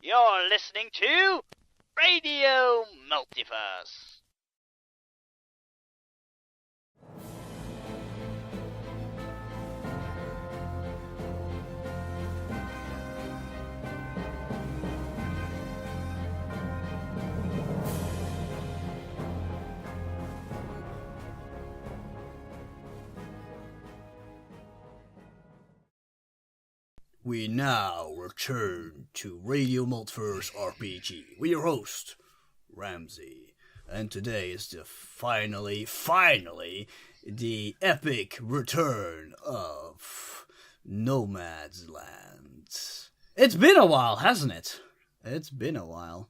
You're listening to Radio Multiverse. We now return to Radio Multiverse RPG with your host, Ramsey. And today is the finally, the epic return of Nomad's Land. It's been a while, hasn't it? It's been a while.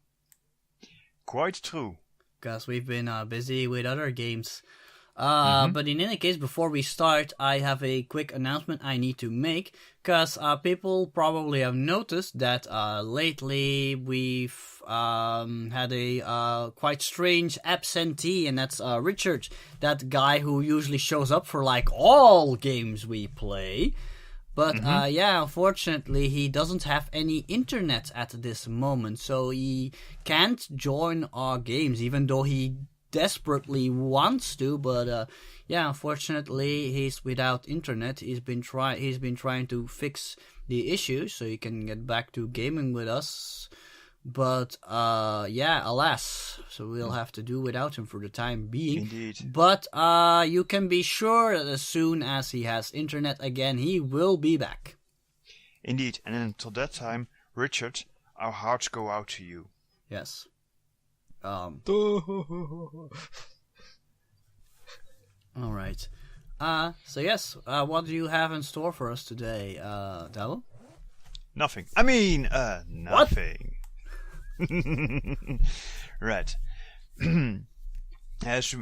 Quite true. Because we've been busy with other games. But in any case, before we start, I have a quick announcement I need to make. Because people probably have noticed that lately we've had a quite strange absentee, and that's Richard, that guy who usually shows up for like all games we play. But unfortunately, he doesn't have any internet at this moment, so he can't join our games, even though he desperately wants to. But unfortunately, he's without internet. He's been trying to fix the issue so he can get back to gaming with us. But alas, so we'll have to do without him for the time being. Indeed. But you can be sure that as soon as he has internet again, he will be back. Indeed, and until that time, Richard, our hearts go out to you. Yes. Alright. So yes, what do you have in store for us today, Davo? Nothing. I mean, nothing. Right. As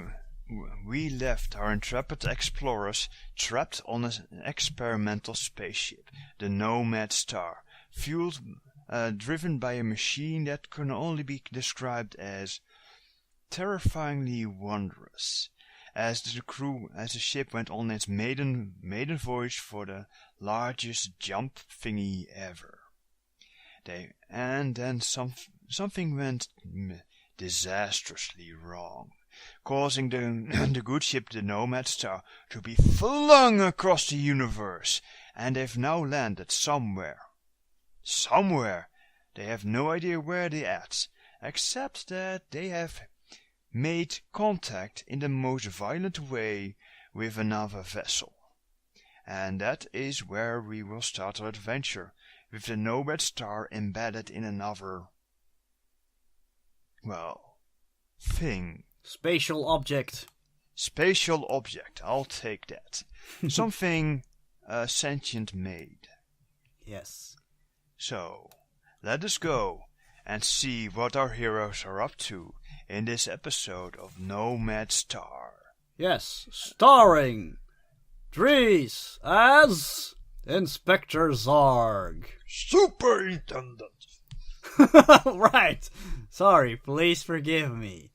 we left our intrepid explorers trapped on an experimental spaceship, the Nomad Star, fueled driven by a machine that can only be described as terrifyingly wondrous, as the ship went on its maiden voyage for the largest jump thingy ever. Then something went disastrously wrong, causing the good ship, the Nomad Star, to be flung across the universe, and they've now landed somewhere. They have no idea where they're at, except that they have made contact in the most violent way with another vessel. And that is where we will start our adventure, with the Nomad Star embedded in another, thing. Spatial object, I'll take that. Something sentient made. Yes. So, let us go and see what our heroes are up to in this episode of Nomad Star. Yes, starring Dries as Inspector Zarg. Superintendent. Right. Sorry, please forgive me.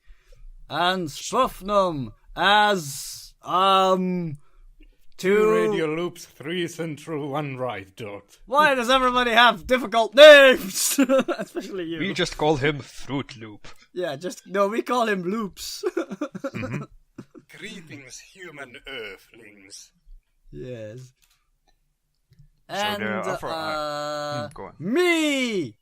And Spufnum as, 2 radio loops, 3 central, 1 right dot. Why does everybody have difficult names? Especially you. We just call him Fruit Loop. Yeah, we call him Loops. Greetings, human earthlings. Yes. So there And, are go on. me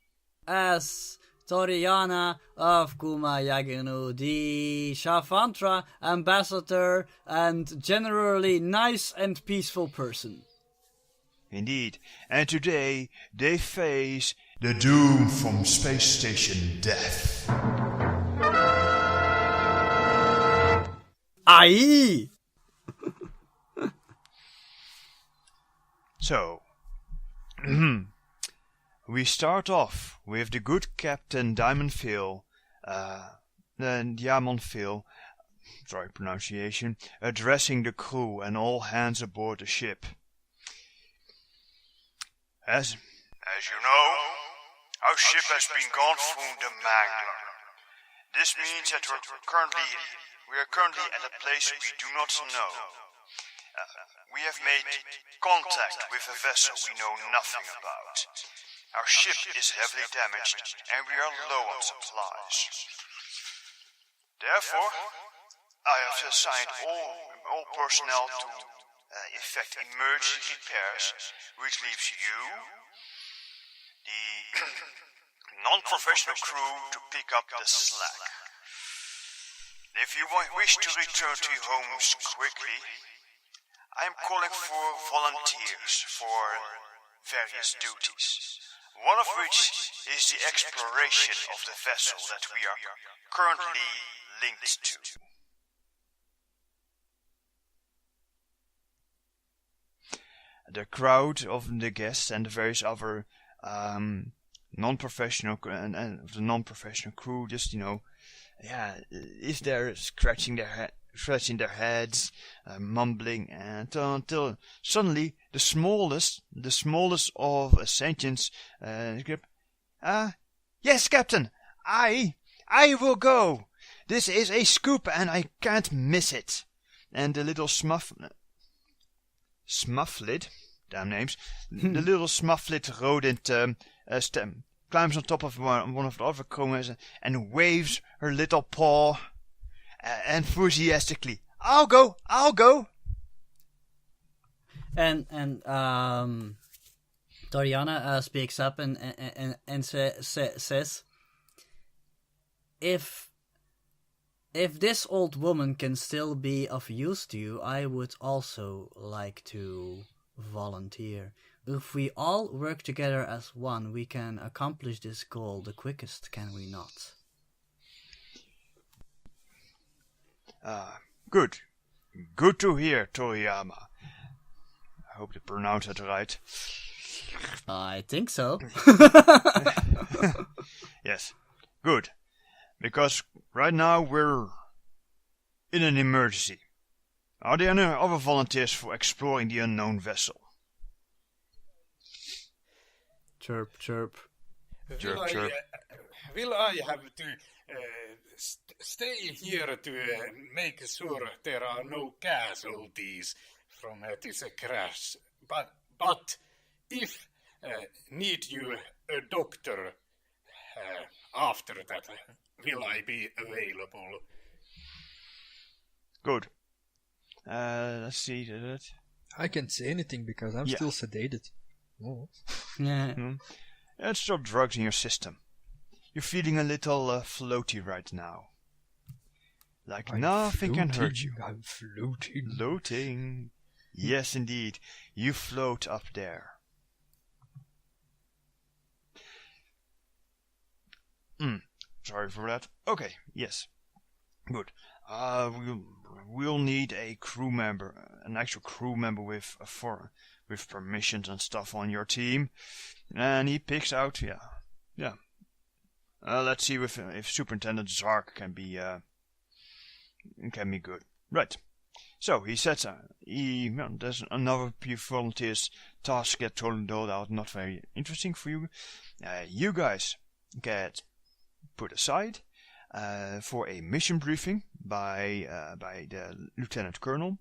as Toriana of Kumayaginu, the Shafantra ambassador and generally nice and peaceful person. Indeed, and today they face the doom from Space Station Death. Aye! So, we start off with the good Captain Diamondville, sorry pronunciation, addressing the crew and all hands aboard the ship. As you know, our ship has been gone through the Mangler. This means that we are currently at a place we do not know. We have made contact with a vessel we know nothing about. Our ship is heavily damaged, and we are low on supplies. Therefore, I have assigned all personnel to effect emergency repairs, which leaves you, the non-professional crew, to pick up the slack. If you wish to return to your homes quickly, I am calling for volunteers for various duties, one of which is the exploration of the vessel that we are currently linked to. The crowd of the guests and the various other non-professional and the non-professional crew just, is there scratching their heads, mumbling, and until suddenly the smallest of sentients, yes, Captain, I will go. This is a scoop, and I can't miss it. And the little Smufflid, damn names, the little Smufflid rodent climbs on top of one of the other combers and waves her little paw enthusiastically. I'll go. And Doriana speaks up and says, if this old woman can still be of use to you, I would also like to volunteer. If we all work together as one, we can accomplish this goal the quickest, can we not? Good. Good to hear, Toriyama. I hope to pronounce it right. I think so. Yes, good. Because right now we're in an emergency. Are there any other volunteers for exploring the unknown vessel? Chirp, chirp. Chirp. Will I have to stay here to make sure there are no casualties from this crash? But if need you a doctor after that, will I be available? Good. Let's see. I can't say anything because I'm still sedated. Oh. Yeah. It's still drugs in your system. You're feeling a little floaty right now. Like nothing can hurt you. I'm floating. Floating. Yes, indeed. You float up there. Sorry for that. Okay, yes. Good. We'll need a crew member, an actual crew member with permissions and stuff on your team. And he picks out, yeah. Let's see if Superintendent Zark can be good. Right. So he sets there's another few volunteers tasks get told out, not very interesting for you. You guys get put aside for a mission briefing by the Lieutenant Colonel.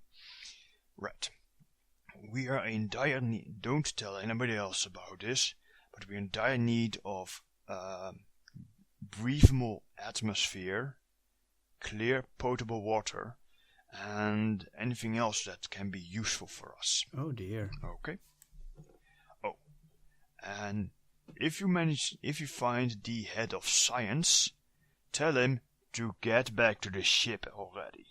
Right. We are in dire need. Don't tell anybody else about this, but we're in dire need of breathable atmosphere, clear potable water, and anything else that can be useful for us. Oh dear. Okay. Oh, and if you find the head of science, tell him to get back to the ship already.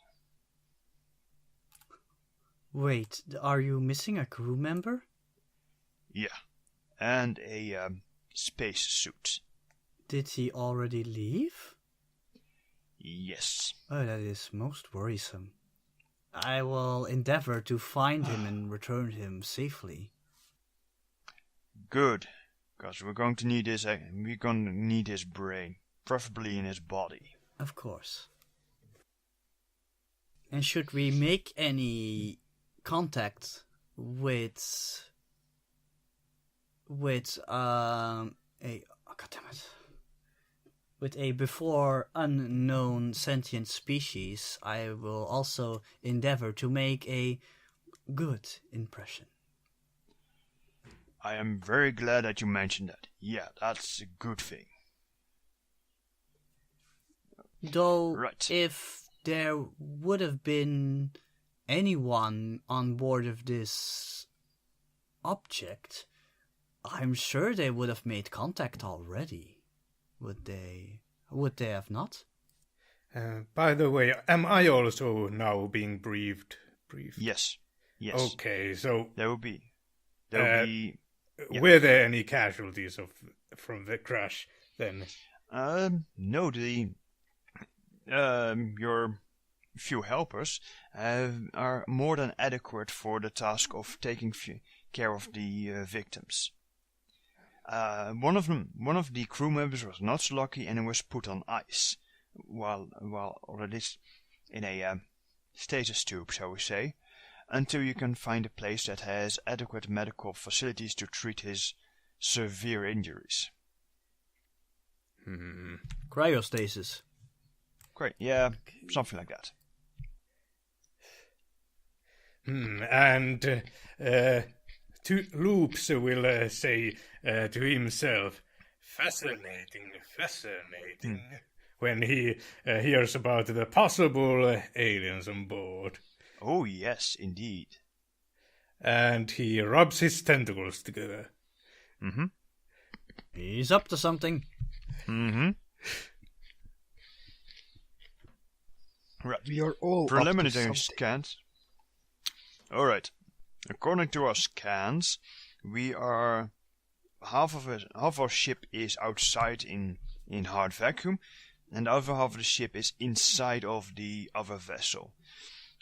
Wait, are you missing a crew member? Yeah, and a space suit. Did he already leave? Yes. Oh, that is most worrisome. I will endeavor to find him and return him safely. Good, because we're going to need his brain, preferably in his body. Of course. And should we make any contact with a before unknown sentient species, I will also endeavor to make a good impression. I am very glad that you mentioned that. Yeah, that's a good thing. Though, Right. if there would have been anyone on board of this object, I'm sure they would have made contact already. Would they? Would they have not? By the way, am I also now being briefed? Yes. Okay, so There will be. were there any casualties from the crash then? No, your few helpers are more than adequate for the task of taking care of the victims. One of the crew members was not so lucky and was put on ice, while already in a stasis tube, shall we say, until you can find a place that has adequate medical facilities to treat his severe injuries. Cryostasis. Great, yeah, something like that. And Loops will say to himself, fascinating, when he hears about the possible aliens on board. Oh, yes, indeed. And he rubs his tentacles together. Mm-hmm. He's up to something. Mm-hmm. Right. We are all preliminary scans. All right. According to our scans, we are half of our ship is outside in hard vacuum, and the other half of the ship is inside of the other vessel.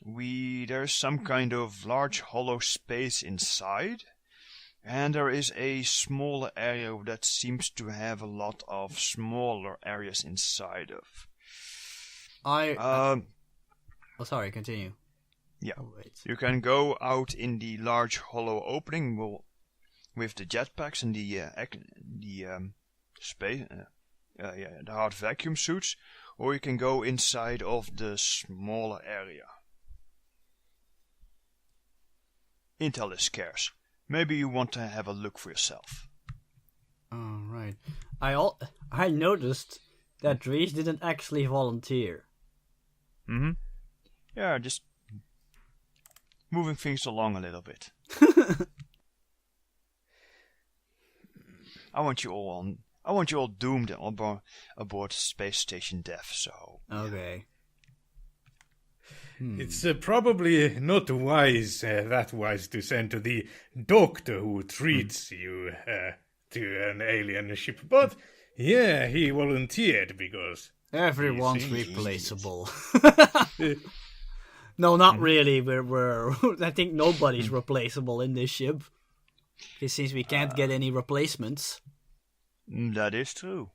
There's some kind of large hollow space inside, and there is a smaller area that seems to have a lot of smaller areas inside of. Sorry, continue. Yeah, oh, wait. You can go out in the large hollow opening with the jetpacks and the space, the hard vacuum suits, or you can go inside of the smaller area. Intel is scarce. Maybe you want to have a look for yourself. Oh, right. I noticed that Dries didn't actually volunteer. Mm-hmm. Yeah, just moving things along a little bit. I want you all doomed aboard Space Station Death, so... Okay. It's probably not that wise to send to the doctor who treats you to an alien ship, but yeah, he volunteered because... Everyone's replaceable. No, not really. We're I think nobody's replaceable in this ship. Since we can't get any replacements. That is true.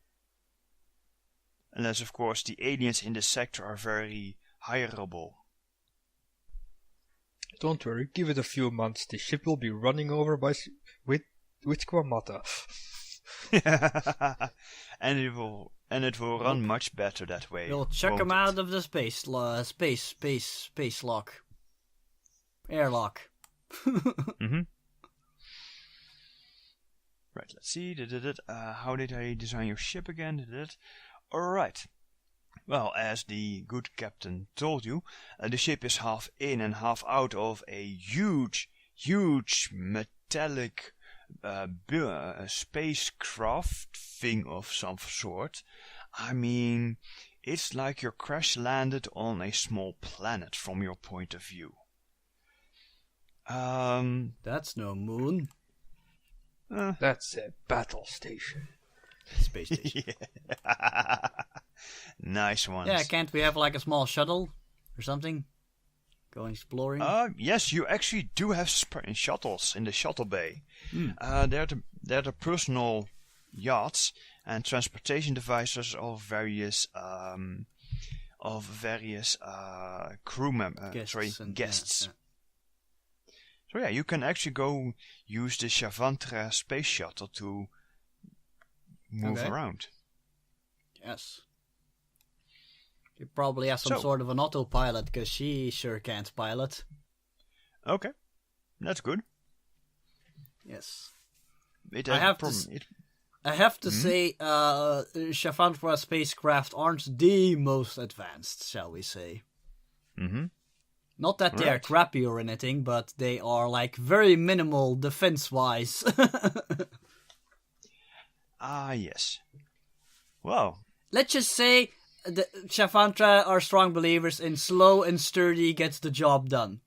Unless, of course, the aliens in this sector are very hireable. Don't worry, give it a few months. The ship will be running over with Squamata. and it will run much better that way. We'll chuck them out of the space lock. Airlock. Mm-hmm. Right, let's see. How did I design your ship again? Alright. Well, as the good captain told you, the ship is half in and half out of a huge metallic spacecraft thing of some sort. I mean, it's like you're crash landed on a small planet from your point of view. That's no moon. That's a battle station. Space station. Yeah. Nice ones. Yeah, can't we have like a small shuttle or something? Go exploring? Yes, you actually do have shuttles in the shuttle bay. They're the personal yachts and transportation devices of various crew members. Guests. Yeah. So yeah, you can actually go use the Shavantra space shuttle to move around. Yes. You probably have some sort of an autopilot, because she sure can't pilot. Okay, that's good. Yes. I have to say, Shafantra spacecraft aren't the most advanced, shall we say. Mm-hmm. Not that they are crappy or anything, but they are like very minimal defense-wise. Yes. Well. Let's just say the Shafantra are strong believers in slow and sturdy gets the job done.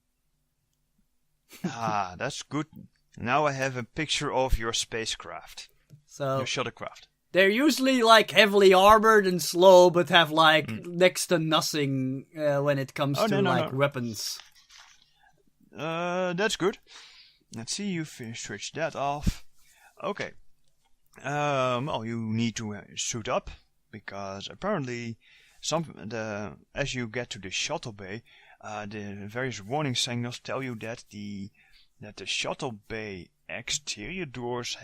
That's good. Now I have a picture of your spacecraft. So your shuttlecraft. They're usually like heavily armored and slow, but have like next to nothing when it comes to weapons. That's good. Let's see, you switch that off. Okay. Well, you need to suit up because apparently, as you get to the shuttle bay, the various warning signals tell you that the shuttle bay exterior doors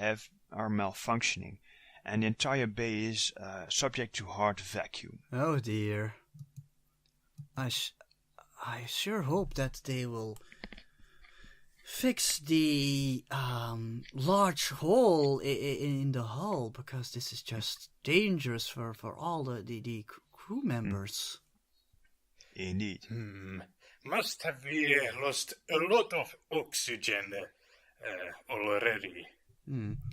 are malfunctioning, and the entire bay is subject to hard vacuum. Oh dear. I sure hope that they will fix the large hole in the hull, because this is just dangerous for all the crew members. Indeed. Must have we lost a lot of oxygen already.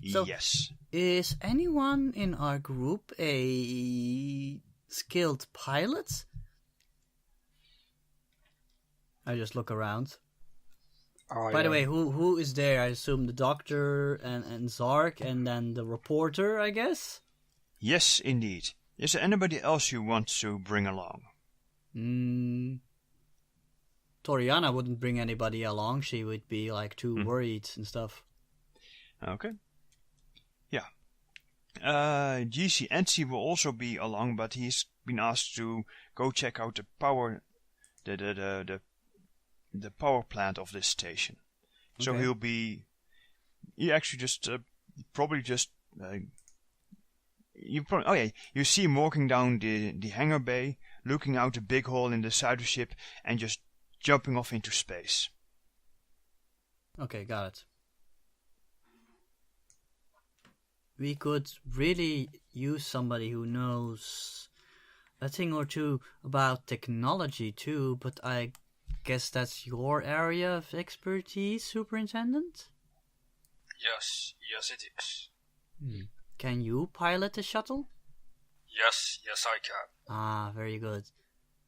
So, yes. Is anyone in our group a skilled pilot? I just look around. By the way, who is there? I assume the doctor and Zark, and then the reporter, I guess? Yes, indeed. Is there anybody else you want to bring along? Toriana wouldn't bring anybody along. She would be like too worried and stuff. Okay. Yeah. GC NC will also be along, but he's been asked to go check out the power, the power plant of this station. Okay. So he actually just probably just you see him walking down the hangar bay, looking out a big hole in the side of the ship, and just jumping off into space. Okay, got it. We could really use somebody who knows a thing or two about technology too, but I guess that's your area of expertise, Superintendent? Yes, it is. Can you pilot a shuttle? Yes, I can. Very good.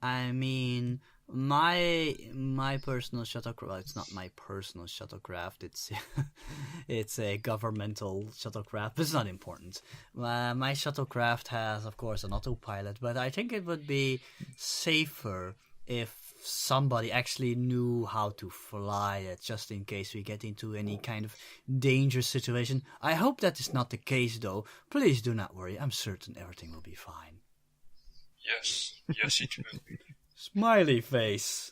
I mean, my personal shuttlecraft. Well, it's not my personal shuttlecraft. It's a governmental shuttlecraft. But it's not important. My shuttlecraft has, of course, an autopilot. But I think it would be safer if somebody actually knew how to fly it, just in case we get into any kind of dangerous situation. I hope that is not the case, though. Please do not worry. I'm certain everything will be fine. Yes, it will be. Smiley face.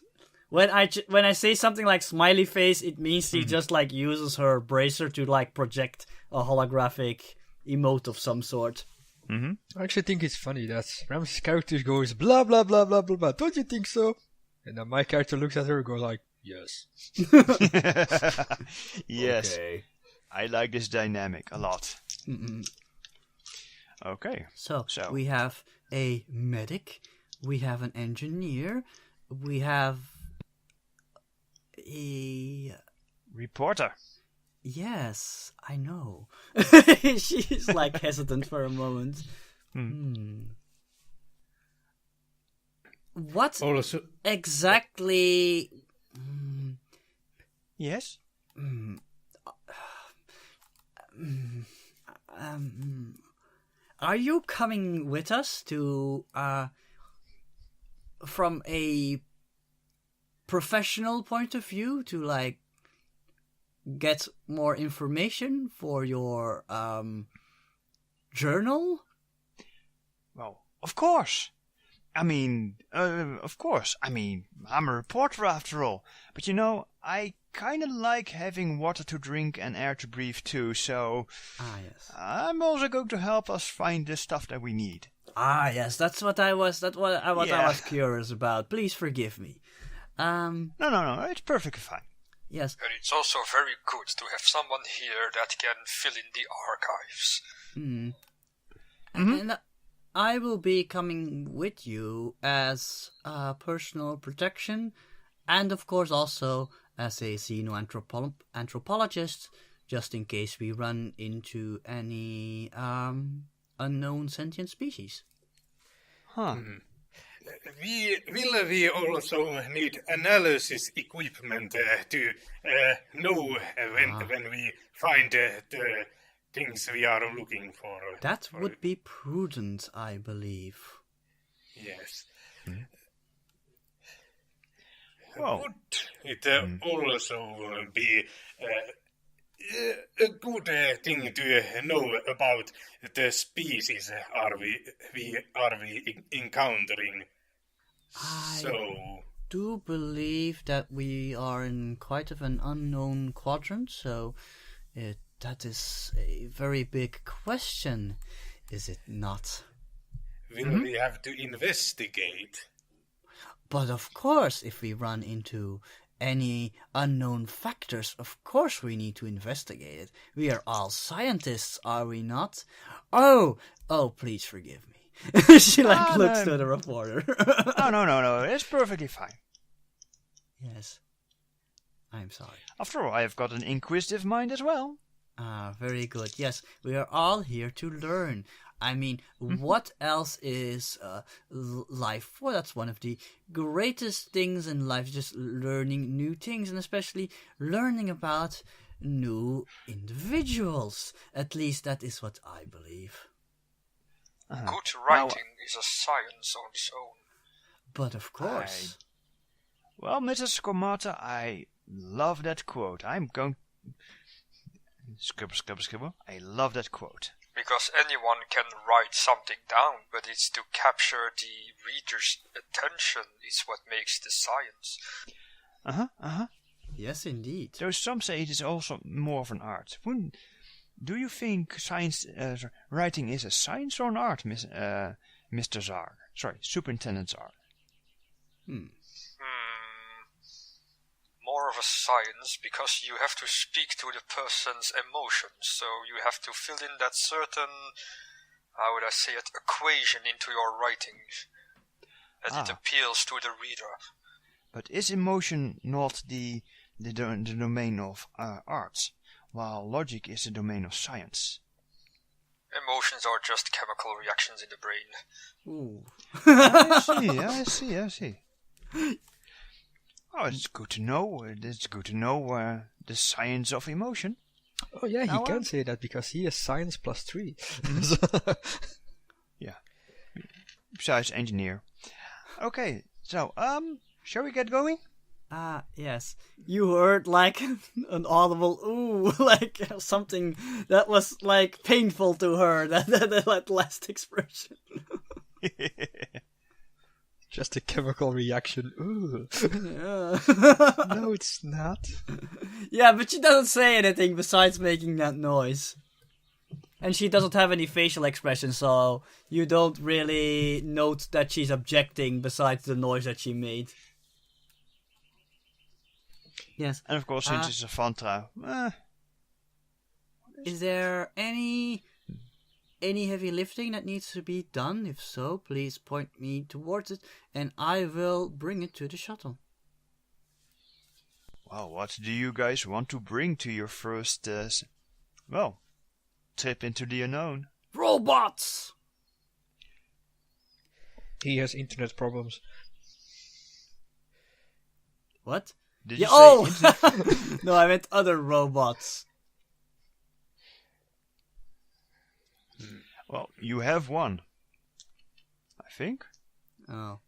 When I say something like smiley face, it means she just like uses her bracer to like project a holographic emote of some sort. I actually think it's funny that Rams's character goes blah blah blah blah blah blah. Don't you think so? And then my character looks at her and goes like, yes. Yes. Okay. I like this dynamic a lot. Okay. So we have a medic, we have an engineer, we have a reporter. Yes, I know. She's like hesitant for a moment. What exactly? Yes. Are you coming with us to from a professional point of view to like get more information for your journal? Well, of course. I mean, of course. I mean, I'm a reporter after all. But you know, I kind of like having water to drink and air to breathe too, so... yes. I'm also going to help us find the stuff that we need. Yes, that's what I was curious about. Please forgive me. No, it's perfectly fine. Yes. And it's also very good to have someone here that can fill in the archives. And I will be coming with you as personal protection, and of course also as a xenoanthropologist, just in case we run into any unknown sentient species. Huh. Will we also need analysis equipment to know when we find the things we are looking for? That would be prudent, I believe. Yes. Well, Would it also be a good thing to know about the species are we encountering? I do believe that we are in quite of an unknown quadrant, so that is a very big question, is it not? Will we have to investigate? But of course, if we run into any unknown factors, of course we need to investigate it. We are all scientists, are we not? Oh, please forgive me. She looks to the reporter. No, it's perfectly fine. Yes. I'm sorry. After all, I have got an inquisitive mind as well. Very good. Yes, we are all here to learn. I mean, what else is life? Well, that's one of the greatest things in life, just learning new things, and especially learning about new individuals. At least that is what I believe. Good writing is a science on its own. But of course. Well, Mrs. Skomata, I love that quote. I'm going... Scribble. I love that quote. Because anyone can write something down, but it's to capture the reader's attention is what makes the science. Yes, indeed. Though some say it is also more of an art. Do you think science writing is a science or an art, Mr. Czar? Sorry, Superintendent Czar. More of a science, because you have to speak to the person's emotions, so you have to fill in that certain, how would I say it, equation into your writing, that it appeals to the reader. But is emotion not the domain of arts, while logic is the domain of science? Emotions are just chemical reactions in the brain. Ooh. I see. Oh, it's good to know. It's good to know the science of emotion. Oh yeah, he can say that because he is science +3. Yeah. Besides engineer. Okay, so shall we get going? Yes. You heard like an audible ooh, like something that was like painful to her. That last expression. Just a chemical reaction. Ooh. No, it's not. Yeah, but she doesn't say anything besides making that noise. And she doesn't have any facial expression, so you don't really note that she's objecting besides the noise that she made. Yes. And of course, since it's a Fanta. Is there any heavy lifting that needs to be done? If so, please point me towards it, and I will bring it to the shuttle. Well, what do you guys want to bring to your first, trip into the unknown? Robots! He has internet problems. What? Did you say No, I meant other robots. Well, you have one. I think. Oh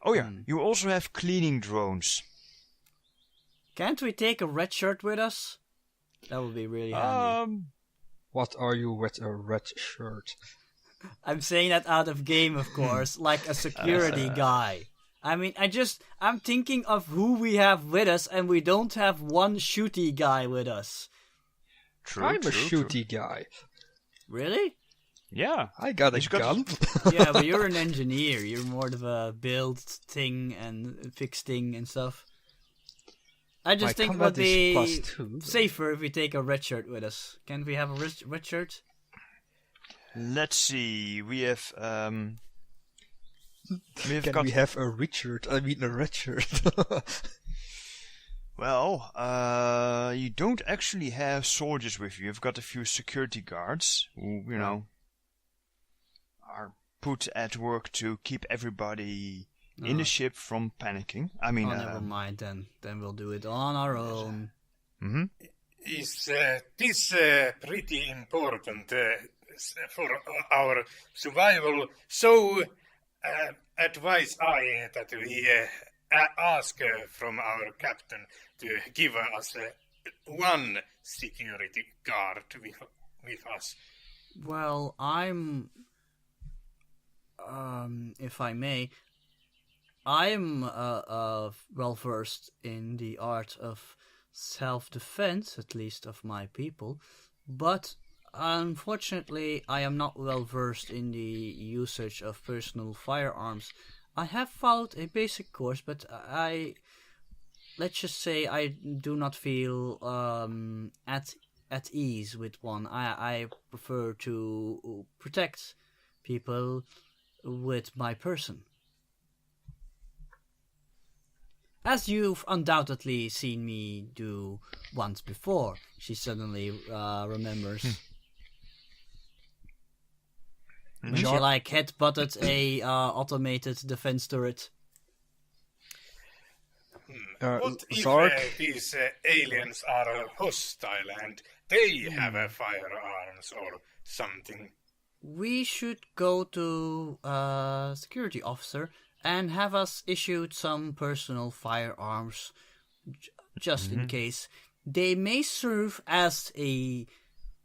yeah, you also have cleaning drones. Can't we take a red shirt with us? That would be really handy. What are you with a red shirt? I'm saying that out of game, of course, like a security guy. I mean, I'm thinking of who we have with us, and we don't have one shooty guy with us. I'm a shooty guy. Really? Yeah. I got a gun. Yeah, but you're an engineer. You're more of a build thing and fix thing and stuff. I just My think it combat would be is +2. safer if we take a red shirt with us. Can we have a red shirt? Let's see. We have Can got we have a red shirt? I mean a red shirt. well. You don't actually have soldiers with you. You've got a few security guards who are put at work to keep everybody in the ship from panicking. I mean, never mind then. Then we'll do it on our own. Mm-hmm. Is this pretty important for our survival? So advise I that we ask from our captain to give us one security guard with us. Well, I'm... if I may... I'm well versed in the art of self-defense, at least of my people, but unfortunately I am not well versed in the usage of personal firearms. I have followed a basic course, but let's just say I do not feel at ease with one. I prefer to protect people with my person. As you've undoubtedly seen me do once before, she suddenly remembers. When she head-butted a automated defense turret. What if Zark? these aliens are hostile and they have firearms or something? We should go to a security officer and have us issued some personal firearms, just in case. They may serve as a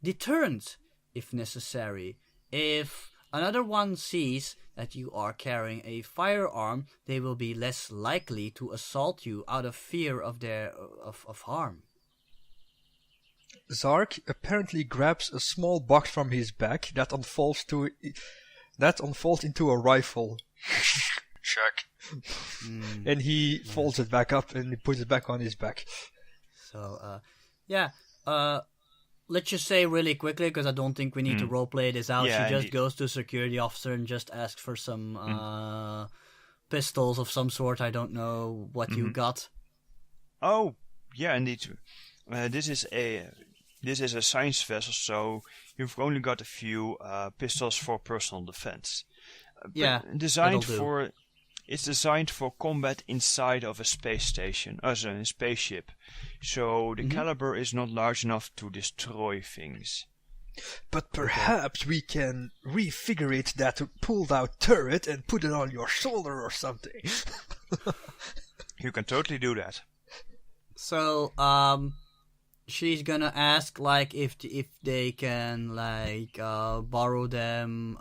deterrent, if necessary. If another one sees that you are carrying a firearm, they will be less likely to assault you out of fear of of harm. Zark apparently grabs a small box from his back that unfolds into a rifle. Check. And he folds it back up and he puts it back on his back. So, let's just say really quickly, because I don't think we need to roleplay this out. Yeah, she just goes to a security officer and just asks for some pistols of some sort. I don't know what you got. Oh, yeah, indeed. This is a science vessel, so you've only got a few pistols for personal defense. It's designed for combat inside of a space station, a spaceship. So the caliber is not large enough to destroy things. But perhaps we can refigure that pulled out turret and put it on your shoulder or something. You can totally do that. So, she's gonna ask, if they can, borrow them,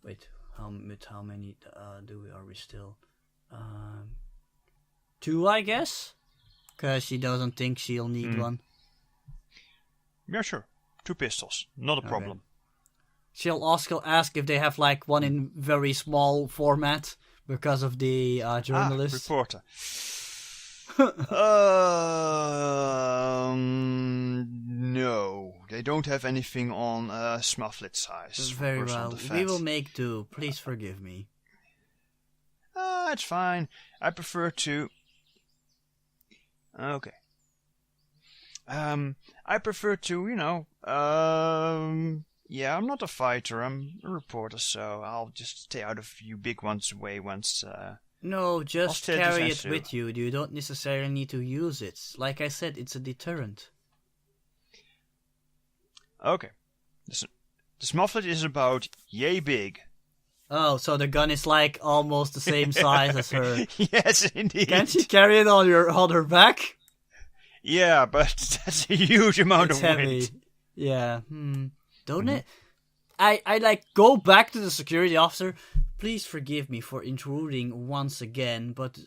wait. How many are we still? 2, I guess? Because she doesn't think she'll need one. Yeah, sure. 2 pistols. Not a problem. She'll also ask if they have, one in very small format because of the journalist. Reporter. No. They don't have anything on smufflet size. Very well. We will make do. Please forgive me. It's fine. I prefer to... Okay. I prefer to, yeah, I'm not a fighter. I'm a reporter, so I'll just stay out of you big ones' way once... No, just carry it with you. You don't necessarily need to use it. Like I said, it's a deterrent. Okay. The smufflet is about yay big. Oh, so the gun is almost the same size as her. Yes, indeed. Can't she carry it on her back? Yeah, but that's a huge amount of heavy. weight. Yeah. Don't it? I go back to the security officer. Please forgive me for intruding once again, but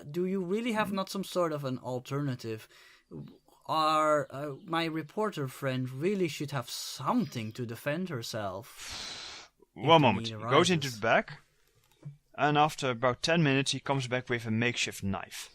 do you really have not some sort of an alternative? My reporter friend really should have something to defend herself. One moment. He goes into the back, and after about 10 minutes he comes back with a makeshift knife.